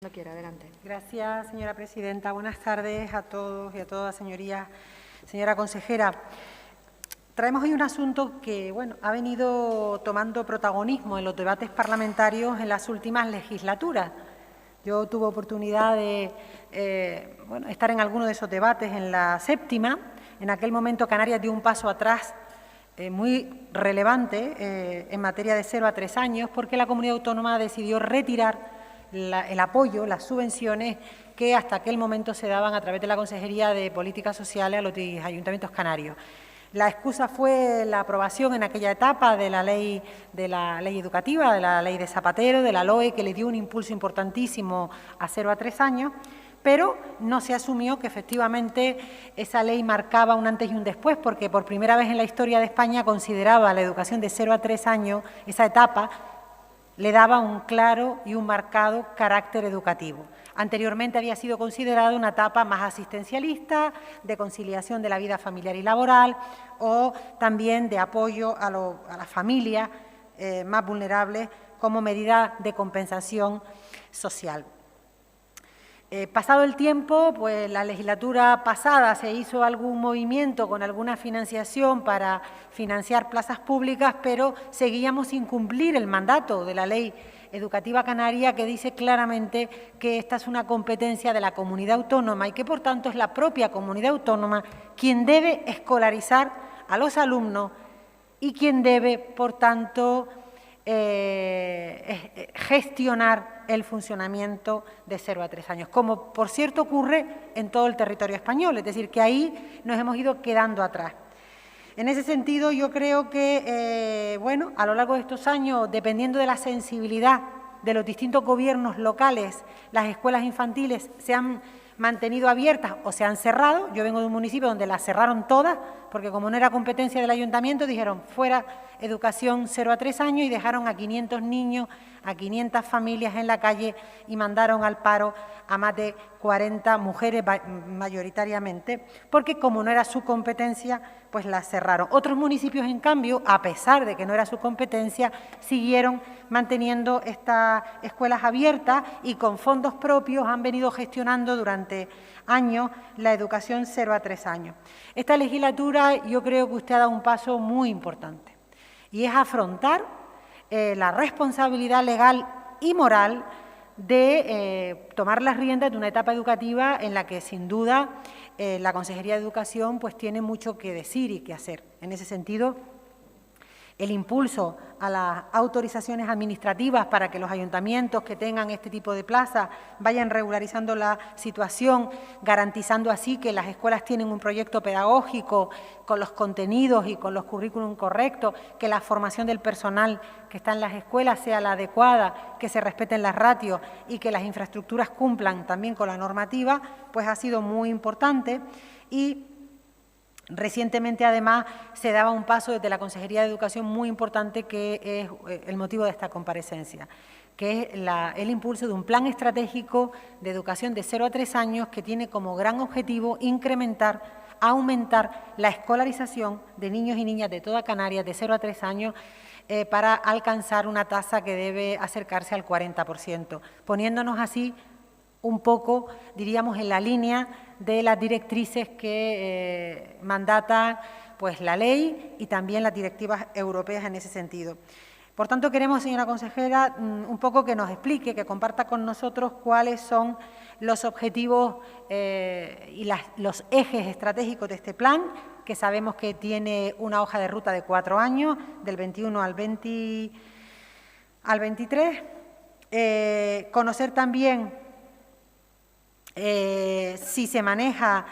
Cuando quiera, adelante. Gracias, señora presidenta. Buenas tardes a todos y a todas, señorías. Señora consejera, traemos hoy un asunto que ha venido tomando protagonismo en los debates parlamentarios en las últimas legislaturas. Yo tuve oportunidad de estar en alguno de esos debates en la séptima. En aquel momento Canarias dio un paso atrás muy relevante en materia de 0 a 3 años porque la comunidad autónoma decidió retirar el apoyo, las subvenciones que hasta aquel momento se daban a través de la Consejería de Políticas Sociales a los ayuntamientos canarios. La excusa fue la aprobación en aquella etapa de la ley educativa, de la ley de Zapatero, de la LOE, que le dio un impulso importantísimo a 0 a 3 años, pero no se asumió que efectivamente esa ley marcaba un antes y un después, porque por primera vez en la historia de España consideraba la educación de 0 a 3 años, esa etapa, le daba un claro y un marcado carácter educativo. Anteriormente había sido considerada una etapa más asistencialista, de conciliación de la vida familiar y laboral o también de apoyo a las familias más vulnerables como medida de compensación social. Pasado el tiempo, pues la legislatura pasada se hizo algún movimiento con alguna financiación para financiar plazas públicas, pero seguíamos sin cumplir el mandato de la Ley Educativa Canaria, que dice claramente que esta es una competencia de la comunidad autónoma y que, por tanto, es la propia comunidad autónoma quien debe escolarizar a los alumnos y quien debe, por tanto, gestionar el funcionamiento de 0 a 3 años, como por cierto ocurre en todo el territorio español, es decir, que ahí nos hemos ido quedando atrás. En ese sentido, yo creo que, a lo largo de estos años, dependiendo de la sensibilidad de los distintos gobiernos locales, las escuelas infantiles se han mantenido abiertas o se han cerrado. Yo vengo de un municipio donde las cerraron todas, porque como no era competencia del ayuntamiento, dijeron fuera educación 0 a 3 años y dejaron a 500 niños, a 500 familias en la calle y mandaron al paro a más de 40 mujeres mayoritariamente, porque como no era su competencia, pues las cerraron. Otros municipios, en cambio, a pesar de que no era su competencia, siguieron manteniendo estas escuelas abiertas y con fondos propios han venido gestionando durante años la educación 0 a 3 años. Esta legislatura yo creo que usted ha dado un paso muy importante y es afrontar la responsabilidad legal y moral de tomar las riendas de una etapa educativa en la que, sin duda, la Consejería de Educación pues, tiene mucho que decir y que hacer. En ese sentido, el impulso a las autorizaciones administrativas para que los ayuntamientos que tengan este tipo de plazas vayan regularizando la situación, garantizando así que las escuelas tienen un proyecto pedagógico con los contenidos y con los currículum correctos, que la formación del personal que está en las escuelas sea la adecuada, que se respeten las ratios y que las infraestructuras cumplan también con la normativa, pues ha sido muy importante. Y recientemente, además, se daba un paso desde la Consejería de Educación muy importante, que es el motivo de esta comparecencia, que es el impulso de un plan estratégico de educación de 0 a 3 años que tiene como gran objetivo aumentar la escolarización de niños y niñas de toda Canarias de 0 a 3 años para alcanzar una tasa que debe acercarse al 40%, poniéndonos así un poco, diríamos, en la línea de las directrices que mandata pues, la ley y también las directivas europeas en ese sentido. Por tanto, queremos, señora consejera, un poco que nos explique, que comparta con nosotros cuáles son los objetivos y los ejes estratégicos de este plan, que sabemos que tiene una hoja de ruta de 4 años, del 21 al 23. Conocer también si se maneja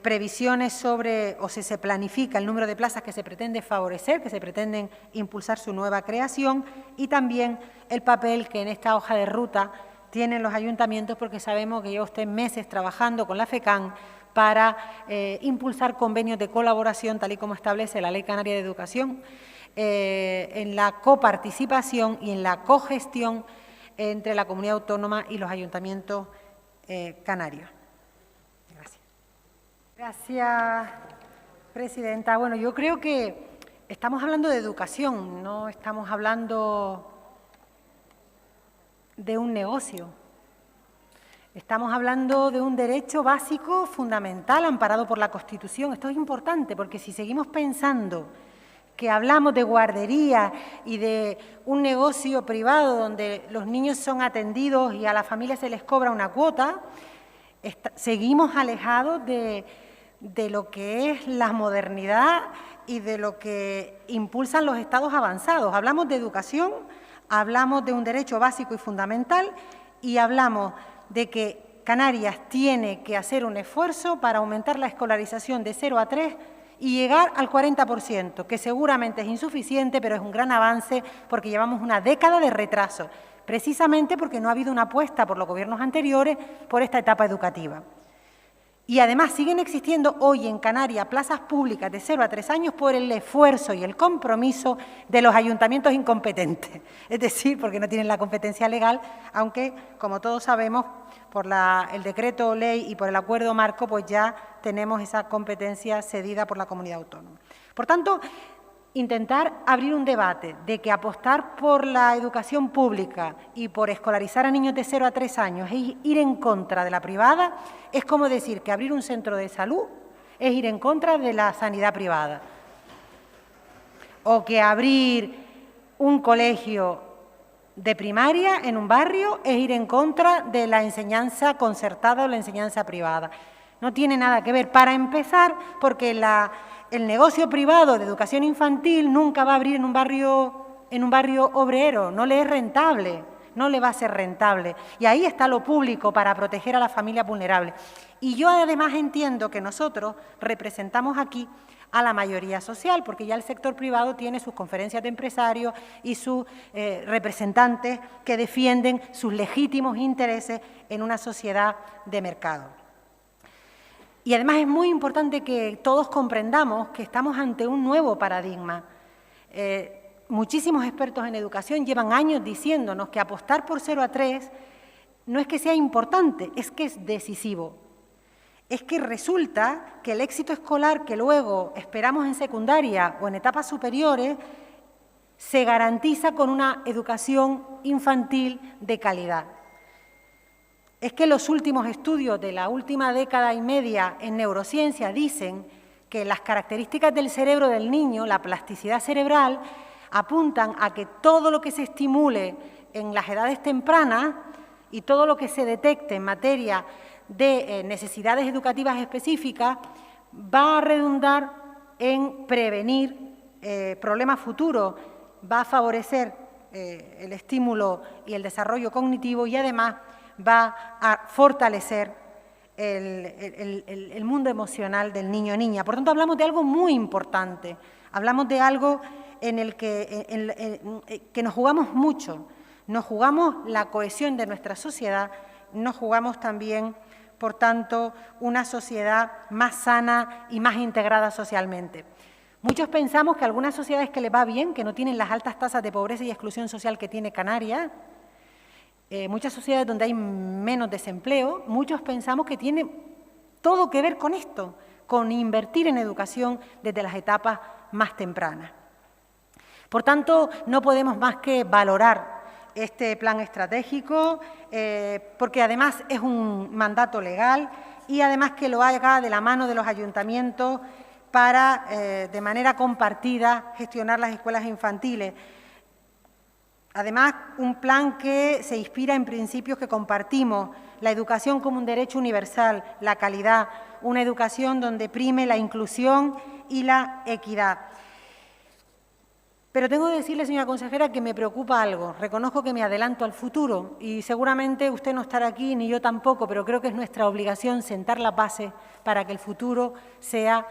previsiones sobre o si se planifica el número de plazas que se pretende favorecer, que se pretenden impulsar su nueva creación, y también el papel que en esta hoja de ruta tienen los ayuntamientos, porque sabemos que lleva usted meses trabajando con la FECAN para impulsar convenios de colaboración, tal y como establece la Ley Canaria de Educación, en la coparticipación y en la cogestión entre la comunidad autónoma y los ayuntamientos canarios. Gracias. Gracias, presidenta. Bueno, yo creo que estamos hablando de educación, no estamos hablando de un negocio. Estamos hablando de un derecho básico fundamental amparado por la Constitución. Esto es importante porque si seguimos pensando que hablamos de guardería y de un negocio privado donde los niños son atendidos y a la familia se les cobra una cuota, seguimos alejados de lo que es la modernidad y de lo que impulsan los estados avanzados. Hablamos de educación, hablamos de un derecho básico y fundamental y hablamos de que Canarias tiene que hacer un esfuerzo para aumentar la escolarización de 0 a 3 y llegar al 40%, que seguramente es insuficiente, pero es un gran avance porque llevamos una década de retraso, precisamente porque no ha habido una apuesta por los gobiernos anteriores por esta etapa educativa. Y además siguen existiendo hoy en Canarias plazas públicas de 0 a 3 años por el esfuerzo y el compromiso de los ayuntamientos incompetentes, es decir, porque no tienen la competencia legal, aunque, como todos sabemos, por el decreto ley y por el acuerdo marco, pues ya tenemos esa competencia cedida por la comunidad autónoma. Por tanto, intentar abrir un debate de que apostar por la educación pública y por escolarizar a niños de 0 a 3 años es ir en contra de la privada, es como decir que abrir un centro de salud es ir en contra de la sanidad privada. O que abrir un colegio de primaria en un barrio es ir en contra de la enseñanza concertada o la enseñanza privada. No tiene nada que ver. Para empezar, porque el negocio privado de educación infantil nunca va a abrir en un barrio obrero, no le es rentable, no le va a ser rentable. Y ahí está lo público para proteger a las familias vulnerables. Y yo además entiendo que nosotros representamos aquí a la mayoría social, porque ya el sector privado tiene sus conferencias de empresarios y sus representantes que defienden sus legítimos intereses en una sociedad de mercado. Y además es muy importante que todos comprendamos que estamos ante un nuevo paradigma. Muchísimos expertos en educación llevan años diciéndonos que apostar por 0 a 3 no es que sea importante, es que es decisivo. Es que resulta que el éxito escolar que luego esperamos en secundaria o en etapas superiores se garantiza con una educación infantil de calidad. Es que los últimos estudios de la última década y media en neurociencia dicen que las características del cerebro del niño, la plasticidad cerebral, apuntan a que todo lo que se estimule en las edades tempranas y todo lo que se detecte en materia de necesidades educativas específicas va a redundar en prevenir problemas futuros, va a favorecer el estímulo y el desarrollo cognitivo y además va a fortalecer el mundo emocional del niño o niña. Por tanto, hablamos de algo muy importante, hablamos de algo en el que nos jugamos mucho, nos jugamos la cohesión de nuestra sociedad, nos jugamos también, por tanto, una sociedad más sana y más integrada socialmente. Muchos pensamos que a algunas sociedades que les va bien, que no tienen las altas tasas de pobreza y exclusión social que tiene Canarias, muchas sociedades donde hay menos desempleo, muchos pensamos que tiene todo que ver con esto, con invertir en educación desde las etapas más tempranas. Por tanto, no podemos más que valorar este plan estratégico, porque además es un mandato legal y además que lo haga de la mano de los ayuntamientos para, de manera compartida, gestionar las escuelas infantiles. Además, un plan que se inspira en principios que compartimos, la educación como un derecho universal, la calidad, una educación donde prime la inclusión y la equidad. Pero tengo que decirle, señora consejera, que me preocupa algo. Reconozco que me adelanto al futuro y seguramente usted no estará aquí, ni yo tampoco, pero creo que es nuestra obligación sentar las bases para que el futuro sea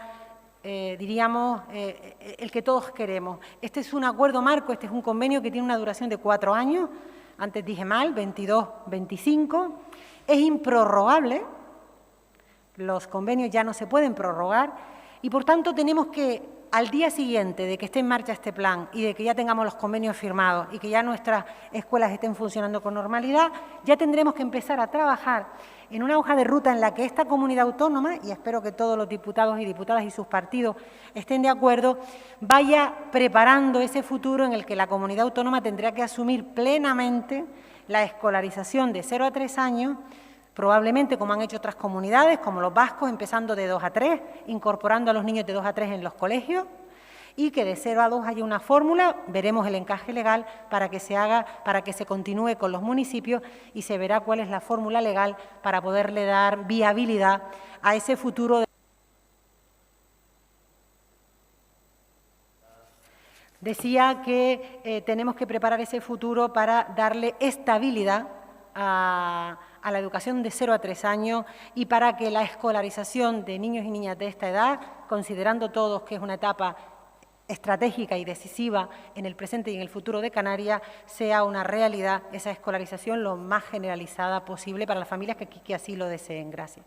diríamos, el que todos queremos. Este es un acuerdo marco, este es un convenio que tiene una duración de 4 años, antes dije mal, 22, 25, es improrrogable, los convenios ya no se pueden prorrogar y por tanto tenemos que, al día siguiente de que esté en marcha este plan y de que ya tengamos los convenios firmados y que ya nuestras escuelas estén funcionando con normalidad, ya tendremos que empezar a trabajar en una hoja de ruta en la que esta comunidad autónoma, y espero que todos los diputados y diputadas y sus partidos estén de acuerdo, vaya preparando ese futuro en el que la comunidad autónoma tendrá que asumir plenamente la escolarización de 0 a 3 años probablemente como han hecho otras comunidades, como los vascos, empezando de 2 a 3, incorporando a los niños de 2 a 3 en los colegios, y que de 0 a 2 haya una fórmula, veremos el encaje legal para que se haga, para que se continúe con los municipios y se verá cuál es la fórmula legal para poderle dar viabilidad a ese futuro. Decía que tenemos que preparar ese futuro para darle estabilidad a la educación de 0 a 3 años y para que la escolarización de niños y niñas de esta edad, considerando todos que es una etapa estratégica y decisiva en el presente y en el futuro de Canarias, sea una realidad esa escolarización lo más generalizada posible para las familias que así lo deseen. Gracias.